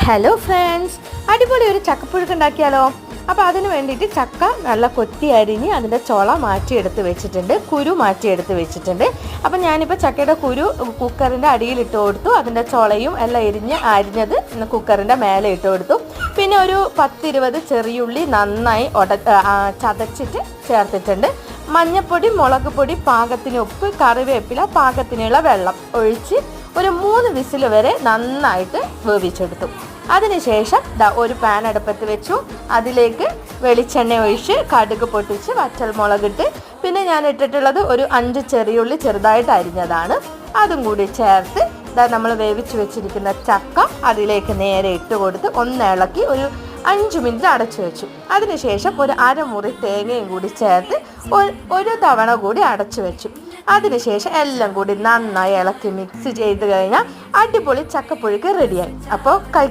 Hello friends, അടിപൊളി ഒരു ചക്കപ്പുഴുക്ക് ഉണ്ടാക്കിയാലോ? അപ്പോൾ അതിന് വേണ്ടിയിട്ട് ചക്ക നല്ല കൊത്തി അരിഞ്ഞ് അതിൻ്റെ ചുള മാറ്റിയെടുത്ത് വെച്ചിട്ടുണ്ട്, കുരു മാറ്റിയെടുത്ത് വെച്ചിട്ടുണ്ട്. അപ്പം ഞാനിപ്പോൾ ചക്കയുടെ കുരു കുക്കറിൻ്റെ അടിയിലിട്ട് കൊടുത്തു, അതിൻ്റെ ചുളയും എല്ലാം അരിഞ്ഞത് കുക്കറിൻ്റെ മേലെ ഇട്ട് കൊടുത്തു. പിന്നെ ഒരു 10-20 ചെറിയുള്ളി നന്നായി ചതച്ചിട്ട് ചേർത്തിട്ടുണ്ട്. മഞ്ഞൾപ്പൊടി, മുളക് പൊടി, പാകത്തിന് ഉപ്പ്, കറിവേപ്പില, പാകത്തിനുള്ള വെള്ളം ഒഴിച്ച് ഒരു 3 വിസിൽ വരെ നന്നായിട്ട് വേവിച്ചെടുത്തു. അതിനുശേഷം ഒരു പാൻ അടുപ്പത്ത് വെച്ചു. അതിലേക്ക് വെളിച്ചെണ്ണ ഒഴിച്ച് കടുക് പൊട്ടിച്ച് വറ്റൽമുളകിട്ട്, പിന്നെ ഞാൻ ഇട്ടിട്ടുള്ളത് ഒരു 5 ചെറിയുള്ളി ചെറുതായിട്ട് അരിഞ്ഞതാണ്, അതും കൂടി ചേർത്ത് നമ്മൾ വേവിച്ച് വെച്ചിരിക്കുന്ന ചക്ക അതിലേക്ക് നേരെ ഇട്ട് കൊടുത്ത് ഒന്ന് ഇളക്കി ഒരു 5 മിനിറ്റ് അടച്ചു വെച്ചു. അതിനുശേഷം ഒരു അരമുറി തേങ്ങയും കൂടി ചേർത്ത് ഒരു തവണ കൂടി അടച്ചു വെച്ചു. അതിനുശേഷം എല്ലാം കൂടി നന്നായി ഇളക്കി മിക്സ് ചെയ്ത് കഴിഞ്ഞാൽ അടിപൊളി ചക്കപ്പുഴുക്ക് റെഡിയായി. അപ്പോൾ